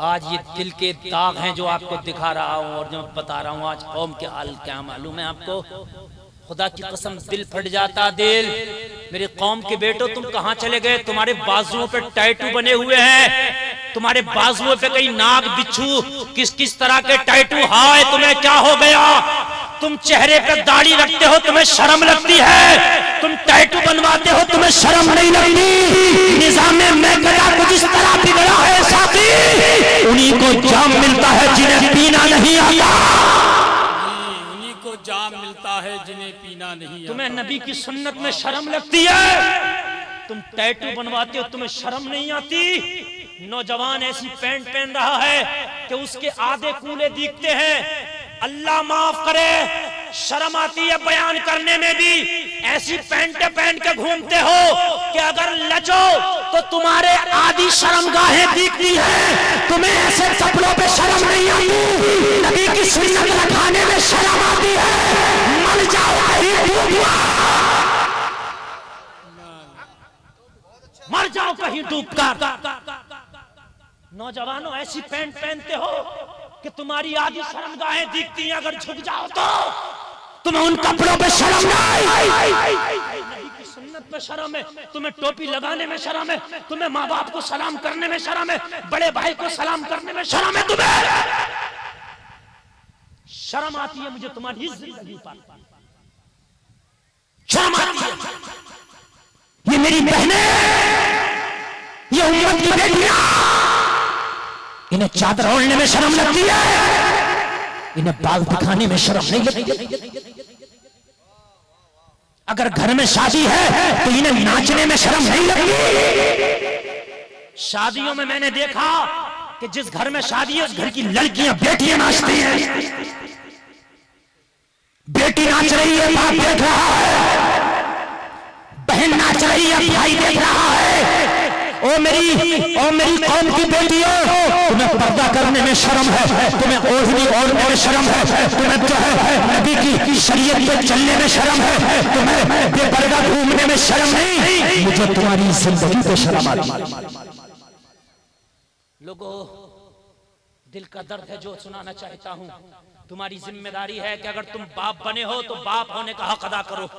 आज ये दिल के दाग हैं जो आपको दिखा रहा हूँ और जो बता रहा हूँ। आज कौम के हाल क्या मालूम है आपको? खुदा की कसम दिल फट जाता दिल। मेरे कौम के बेटो तुम कहाँ चले गए? तुम्हारे बाजुओं पे टैटू बने हुए हैं, तुम्हारे बाजुओं पे कहीं नाग बिच्छू किस किस तरह के टैटू। हाय तुम्हें क्या हो गया? तुम चेहरे पे दाढ़ी रखते हो, तुम्हें शर्म लगती है? तुम टैटू बनवाते हो, तुम्हें शर्म नहीं लगती? निजामे में गया कुछ इस तरह बिगड़ा है साथी, उन्हीं को जाम मिलता है जिन्हें पीना नहीं आता। उन्हीं को जाम मिलता है जिन्हें पीना नहीं आता। तुम्हें नबी की सुन्नत में शर्म लगती है? तुम टैटू बनवाते हो, तुम्हें शर्म नहीं आती? नौजवान ऐसी पैंट पहन रहा है कि उसके आधे कूले दिखते हैं। अल्लाह माफ करे, शर्म आती है बयान करने में भी। ऐसी पैंट पहन के घूमते हो कि अगर लजो तो तुम्हारे आधी शर्मगाहें दिखती है। तुम्हें ऐसे कपड़ों पे शर्म नहीं आती? नबी की सुन्नत रखाने में शर्म आती है? मर जाओ कहीं डूबकर, मर जाओ कहीं डूबकर। नौजवानों ऐसी पैंट पहनते हो कि तुम्हारी आधी शर्मगाहें दिखती हैं। अगर झुक जाओ तो तुम्हें उन कपड़ों पे शर्म नहीं। नबी की सुन्नत पे शर्म है, तुम्हें टोपी लगाने में शर्म है, तुम्हें माँ बाप को सलाम करने में शर्म है, बड़े भाई को सलाम करने में शर्म है। तुम्हें शर्म आती है? मुझे तुम्हारी जिंदगी पर शर्म आती है? ये मेरी बहनें, ये उम्मत की बेटियां, इन्हें चादर ओढ़ने में शर्म लगती है, इन्हें बाल दिखाने में शर्म नहीं लगती। अगर घर में शादी है तो इन्हें नाचने में शर्म नहीं लगती। शादियों में मैंने देखा कि जिस घर में शादी है उस घर की लड़कियां बेटियां नाचती हैं। बेटी नाच रही है, बाप देख रहा है, बहन नाच रही है, भाई देख रहा है। ओ मेरी कौम की बेटियों, तुम्हें पर्दा करने में शर्म है, तुम्हें ओढ़नी ओढ़ने में शर्म है, तुम्हें जो है नबी की शरीयत पे चलने में शर्म है, तुम्हें बेपर्दा घूमने में शर्म नहीं। मुझे तुम्हारी जिंदगी पे शर्म आती है। लोगों, दिल का दर्द है जो सुनाना चाहता हूँ। तुम्हारी जिम्मेदारी है कि अगर तुम बाप बने हो तो बाप होने का हक अदा करो।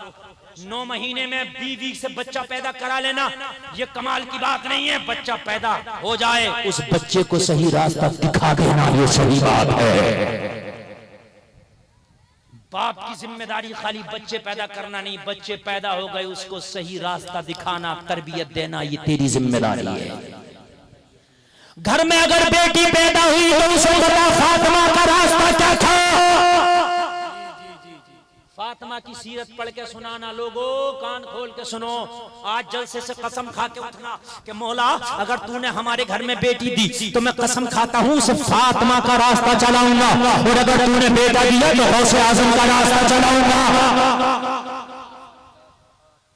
9 महीने में बीवी से बच्चा पैदा करा लेना ये कमाल की बात नहीं है। बच्चा पैदा हो जाए, उस बच्चे को सही रास्ता दिखा देना ये सही बात है। बाप की जिम्मेदारी खाली बच्चे पैदा करना नहीं, बच्चे पैदा हो गए उसको सही रास्ता दिखाना, तरबियत देना, ये तेरी जिम्मेदारी है। घर में अगर बेटी पैदा हुई तो उसे बता फातिमा का रास्ता क्या था। फातिमा की सीरत पढ़ के सुनाना। लोगों कान खोल के सुनो। आज जलसे से कसम खा के उठना कि मौला अगर तूने हमारे घर में बेटी दी तो मैं कसम खाता हूँ उसे फातिमा का रास्ता चलाऊंगा, और अगर तूने बेटा दिया तो गौसे आजम का रास्ता चलाऊंगा।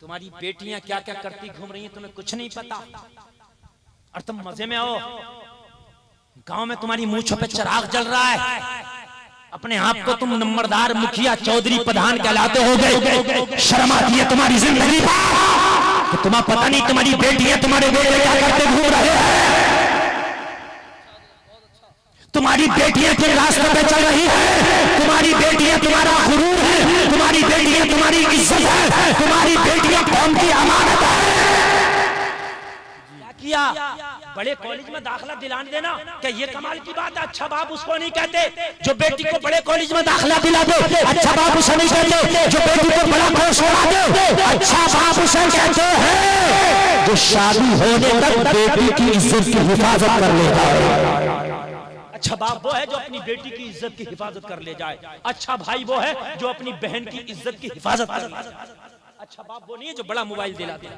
तुम्हारी बेटियां क्या क्या करती घूम रही हैं तुम्हें कुछ नहीं पता, और तुम मजे में आओ। गांव में तुम्हारी मूंछों पे चिराग जल रहा है, अपने आप को तुम नंबरदार मुखिया चौधरी प्रधान कहलाते हो गए। शर्म आती है तुम्हारी जिंदगी पर? तुम्हें पता नहीं तुम्हारी बेटियां तुम्हारे बेटे क्या करते घूम रहे हैं। तुम्हारी बेटियां किस रास्ते पे चल रही है? तुम्हारी बेटियां तुम्हारा गुरूर है, तुम्हारी बेटियां तुम्हारी इज्जत है, तुम्हारी बेटियां कौम की अमानत है। किया बड़े कॉलेज में दाखिला दिलाने देना, क्या ये कमाल की बात है? अच्छा बाप उसको नहीं कहते जो बेटी को बड़े कॉलेज में दाखिला दिला दे। अच्छा बाप उसे नहीं कहते जो बेटी को बड़ा कोर्स करा दे। अच्छा बाप उसे कहते हैं जो शादी होने तक बेटी की इज्जत की हिफाजत कर लेता है। अच्छा बाप वो है जो अपनी बेटी की इज्जत की हिफाजत कर ले जाए। अच्छा भाई वो है जो अपनी बहन की इज्जत की हिफाजत कर ले। अच्छा बाप वो नहीं है जो बड़ा मोबाइल दिला दे।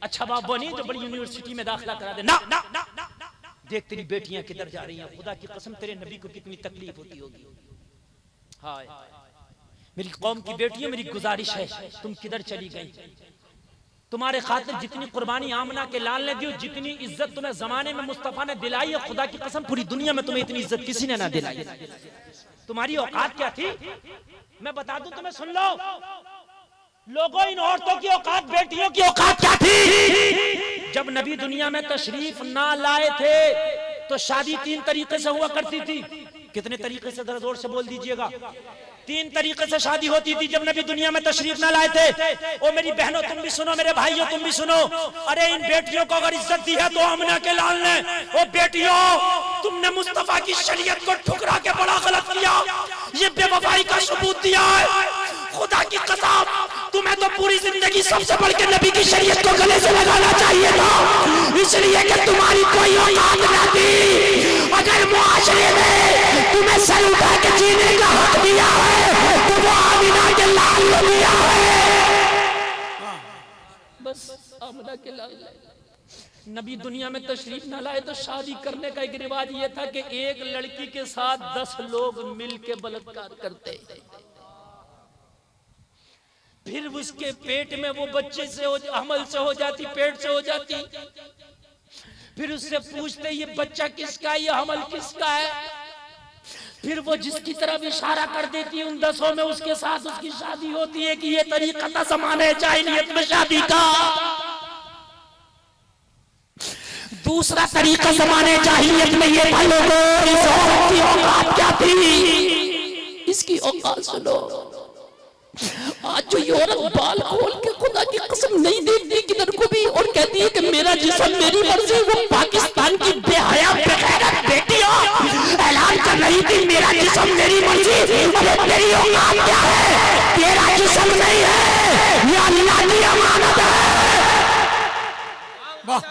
अच्छा बाप वो नहीं है जो बड़ी यूनिवर्सिटी में दाखिला करा दे। ना ना ना ना देख तेरी बेटियां किधर जा रही हैं। खुदा की कसम तेरे नबी को कितनी तकलीफ होती होगी। हाय मेरी कौम की बेटियों, मेरी गुजारिश है तुम किधर चली गई? तुम्हारे खातिर जितनी कुर्बानी आमना के लाल ने दी, जितनी इज्जत तुम्हें जमाने में मुस्तफा ने दिलाई है, खुदा की कसम पूरी दुनिया में तुम्हें इतनी इज्जत किसी ने ना दिलाई। तुम्हारी औकात क्या थी मैं बता दूं तुम्हें, सुन लो। लोगों इन औरतों की औकात, बेटियों की औकात क्या थी? जब नबी दुनिया में तशरीफ ना लाए थे तो शादी 3 तरीके से हुआ करती थी। कितने तरीके से जरा जोर से बोल दीजिएगा। 3 तरीके से शादी होती थी जब नबी दुनिया में तशरीफ ना लाए थे। ओ मेरी बहनों तुम भी सुनो, मेरे भाइयों तुम भी सुनो। अरे इन बेटियों को अगर इज्जत दी है तो आमिना के लाल ने, ओ बेटियों तुमने मुस्तफा की शरीयत को ठुकरा के बड़ा गलत किया, ये बेवफाई का सबूत दिया है। खुदा की कसम तुम्हें तो पूरी जिंदगी सबसे बढ़ के नबी की शरीयत को गले से लगाना चाहिए था, इसलिए कि तुम्हारी कोई औकात न थी। अगर मुआशरे में तुम्हें सर उठा के जीने का हक दिया है तो वो आमिना के लाल ने दिया है। बस आमिना के लाल। नबी दुनिया में तशरीफ न लाए तो शादी करने का एक रिवाज ये था कि एक लड़की के साथ 10 लोग मिल के बलात्कार करते, फिर उसके पेट में वो बच्चे से हमल से हो जाती, पेट से हो जाती, फिर उससे पूछते ये बच्चा किसका है, ये हमल किसका है, फिर वो जिसकी तरफ इशारा कर देती है उन 10 में उसके साथ उसकी शादी होती है कि ये तरीका था ज़माने जाहिलियत में शादी का। दूसरा तरीका ज़माने जाहिलियत में ये था, लोगों इस औरत की औकात क्या थी, इसकी औकात सुनो। आज जो ये औरत बाल खोल के खुदा की कसम नहीं देखती किधर को भी और कहती है कि मेरा जिस्म मेरी मर्जी, वो पाकिस्तान की बेहया बेगैरत बेटियां ऐलान कर रही थी मेरा जिस्म मेरी मर्जी। अरे तेरी औकात क्या है, तेरा जिस्म नहीं है, ये अल्लाह की अमानत है। वाह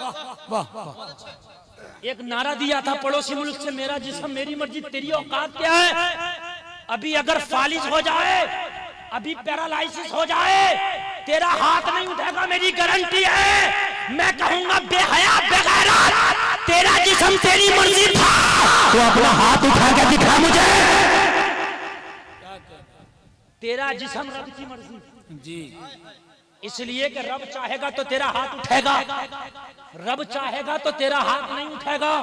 वाह वाह। एक नारा दिया था पड़ोसी मुल्क से, मेरा जिस्म मेरी मर्जी, तेरी औकात क्या है। अभी अगर फालिज हो जाए, अभी पैरालाइसिस हो जाए, तेरा हाथ नहीं उठेगा, मेरी गारंटी है। मैं कहूंगा बेहया बेगैरत, तेरा जिस्म तेरी मर्जी था तो अपना हाथ उठा के दिखा मुझे। तेरा जिस्म रब की मर्जी जी, इसलिए कि रब चाहेगा तो तेरा हाथ उठेगा, रब चाहेगा तो तेरा हाथ नहीं उठेगा।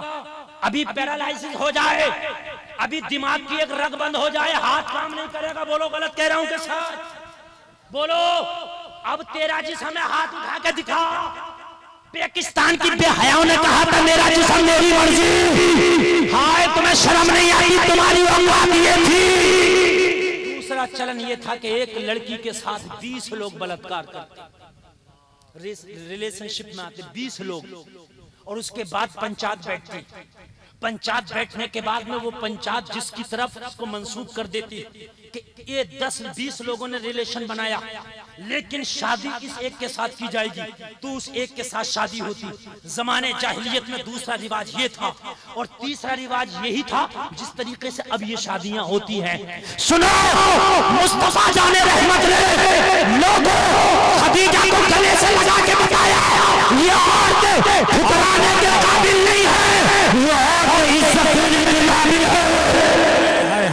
अभी पैरालाइसिस हो जाए, अभी दिमाग की एक रग बंद हो जाए, हाथ काम नहीं करेगा। बोलो गलत कह रहा हूं के साथ, बोलो। अब तेरा जिस्म है, हाथ उठा के दिखा। पाकिस्तान की बेहयाओं ने कहा था मेरा जिस्म मेरी मर्जी। हाय तुम्हें शर्म नहीं आई, तुम्हारी औकात ये थी। दूसरा चलन ये था कि एक लड़की के साथ 20 लोग बलात्कार करते, रिलेशनशिप में आते 20 लोग, और उसके बाद पंचायत बैठती। पंचायत बैठने के बाद में वो पंचायत जिसकी तरफ उसको मंसूब कर देती कि ये 10-20 लोगों ने रिलेशन बनाया, लेकिन शादी इस एक के साथ की जाएगी, तो उस एक के साथ शादी होती। जमाने जाहिलियत में दूसरा रिवाज ये था, और तीसरा रिवाज यही था जिस तरीके से अब ये शादियां होती हैं। सुनो, मुस्तफा जाने रहमत ने लोगों खदीजा